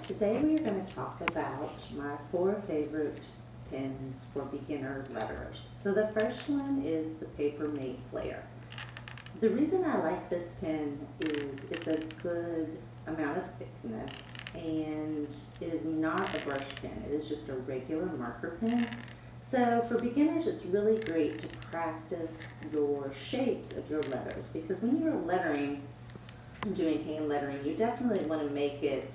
Today we are going to talk about my 4 favorite pens for beginner letterers. So the first one is the Paper Mate Flair. The reason I like this pen is it's a good amount of thickness and it is not a brush pen. It is just a regular marker pen. So for beginners, it's really great to practice your shapes of your letters, because when you're lettering, doing hand lettering, you definitely want to make it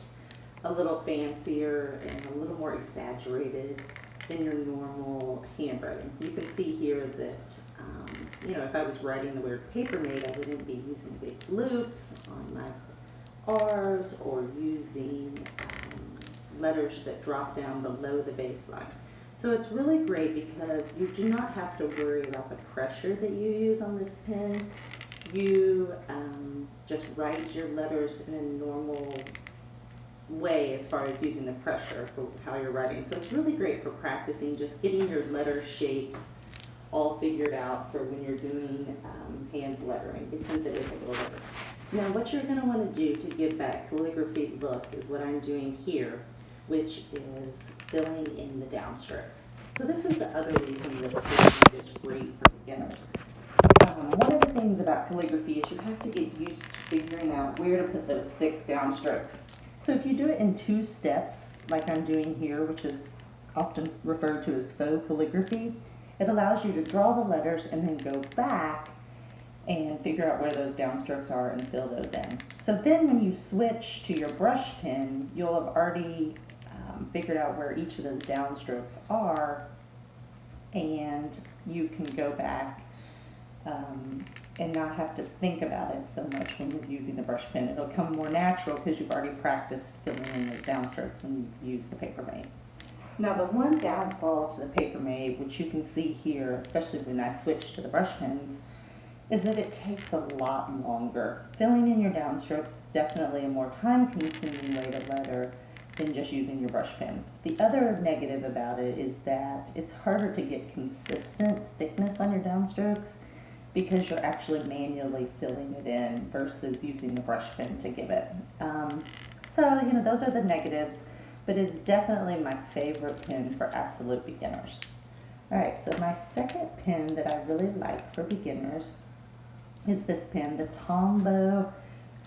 a little fancier and a little more exaggerated than your normal handwriting. You can see here that, if I was writing the word Paper Mate, I wouldn't be using big loops on my R's or using letters that drop down below the baseline. So it's really great because you do not have to worry about the pressure that you use on this pen. You just write your letters in a normal way as far as using the pressure for how you're writing. So it's really great for practicing, just getting your letter shapes all figured out for when you're doing hand lettering, since it is a little letter. Now what you're going to want to do to give that calligraphy look is what I'm doing here, which is filling in the downstrokes. So this is the other reason that calligraphy is great for beginners. One of the things about calligraphy is you have to get used to figuring out where to put those thick downstrokes. So if you do it in 2 steps, like I'm doing here, which is often referred to as faux calligraphy, it allows you to draw the letters and then go back and figure out where those downstrokes are and fill those in. So then when you switch to your brush pen, you'll have already figured out where each of those downstrokes are, and you can go back and not have to think about it so much when you're using the brush pen. It'll come more natural because you've already practiced filling in those downstrokes when you use the Paper Mate. Now the one downfall to the Paper Mate, which you can see here, especially when I switch to the brush pens, is that it takes a lot longer. Filling in your downstrokes is definitely a more time-consuming way to letter than just using your brush pen. The other negative about it is that it's harder to get consistent thickness on your downstrokes because you're actually manually filling it in versus using the brush pen to give it. Those are the negatives, but it's definitely my favorite pen for absolute beginners. All right, so my second pen that I really like for beginners is this pen, the Tombow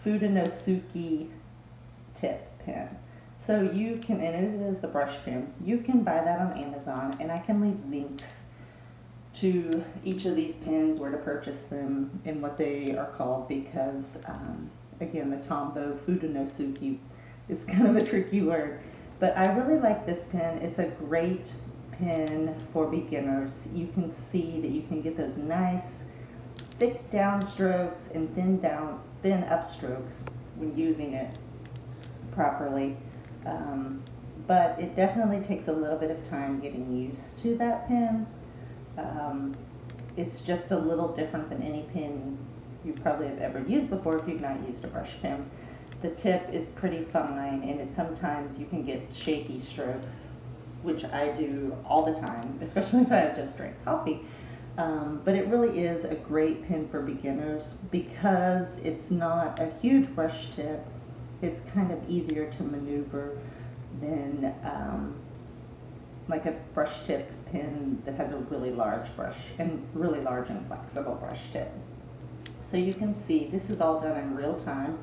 Fudenosuke tip pen. So you can, and it is a brush pen, you can buy that on Amazon, and I can leave links to each of these pens, where to purchase them and what they are called, because again, the Tombow Fudenosuke is kind of a tricky word, but I really like this pen. It's a great pen for beginners. You can see that you can get those nice thick downstrokes and thin upstrokes when using it properly, but it definitely takes a little bit of time getting used to that pen. It's just a little different than any pen you probably have ever used before if you've not used a brush pen. The tip is pretty fine, and sometimes you can get shaky strokes, which I do all the time, especially if I have just drank coffee. But it really is a great pen for beginners because it's not a huge brush tip. It's kind of easier to maneuver than like a brush tip pen that has a really large brush and really large and flexible brush tip. So you can see this is all done in real time.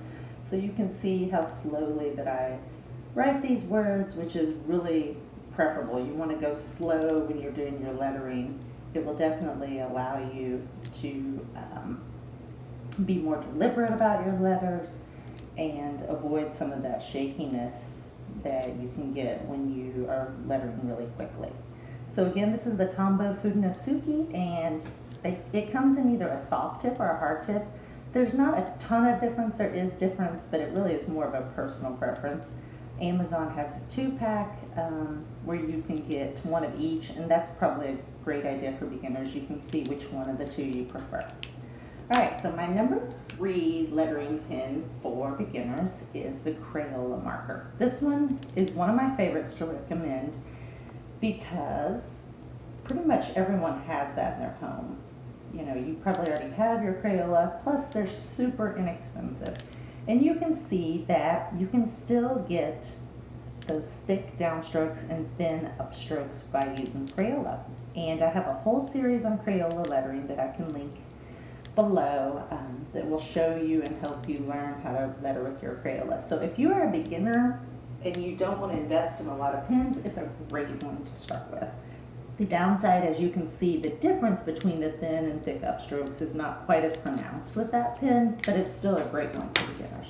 So you can see how slowly that I write these words, which is really preferable. You want to go slow when you're doing your lettering. It will definitely allow you to be more deliberate about your letters and avoid some of that shakiness that you can get when you are lettering really quickly. So again, this is the Tombow Fudenosuke, and it comes in either a soft tip or a hard tip. There's not a ton of difference. There is difference, but it really is more of a personal preference. Amazon has a 2-pack where you can get one of each, and that's probably a great idea for beginners. You can see which one of the 2 you prefer. All right, so my number 3 lettering pen for beginners is the Crayola marker. This one is one of my favorites to recommend because pretty much everyone has that in their home. You probably already have your Crayola, plus they're super inexpensive. And you can see that you can still get those thick downstrokes and thin upstrokes by using Crayola. And I have a whole series on Crayola lettering that I can link below that will show you and help you learn how to letter with your Crayola. So if you are a beginner and you don't want to invest in a lot of pens, it's a great one to start with. The downside, as you can see, the difference between the thin and thick upstrokes is not quite as pronounced with that pen, but it's still a great one for beginners.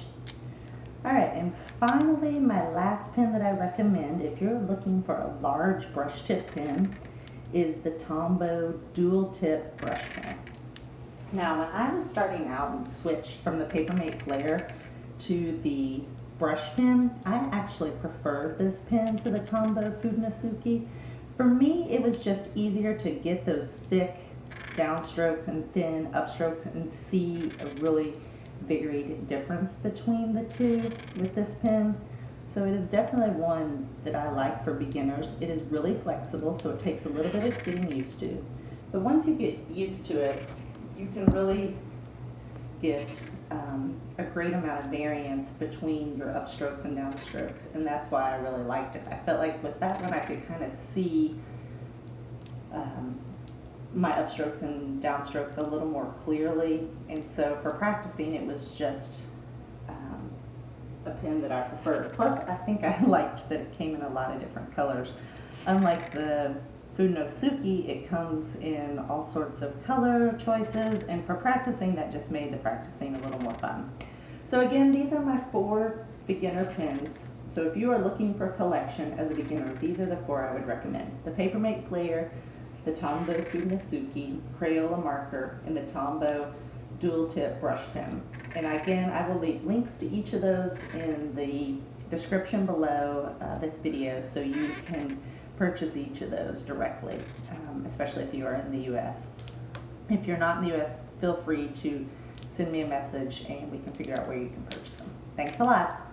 All right, and finally, my last pen that I recommend if you're looking for a large brush tip pen is the Tombow dual tip brush pen. Now, when I was starting out and switched from the Papermate Flair to the brush pen, I actually preferred this pen to the Tombow Fudenosuke. For me, it was just easier to get those thick downstrokes and thin upstrokes and see a really varied difference between the two with this pen. So it is definitely one that I like for beginners. It is really flexible, so it takes a little bit of getting used to. But once you get used to it, you can really get a great amount of variance between your upstrokes and downstrokes, and that's why I really liked it. I felt like with that one I could kind of see my upstrokes and downstrokes a little more clearly, and so for practicing it was just a pen that I preferred. Plus I think I liked that it came in a lot of different colors. Unlike the Fudenosuke, it comes in all sorts of color choices, and for practicing that just made the practicing a little more fun. So again, these are my 4 beginner pens. So if you are looking for a collection as a beginner, these are the 4 I would recommend. The Papermate Flair, the Tombow Fudenosuke, Crayola marker, and the Tombow dual tip brush pen. And again, I will leave links to each of those in the description below this video so you can purchase each of those directly, especially if you are in the US. If you're not in the US, feel free to send me a message and we can figure out where you can purchase them. Thanks a lot.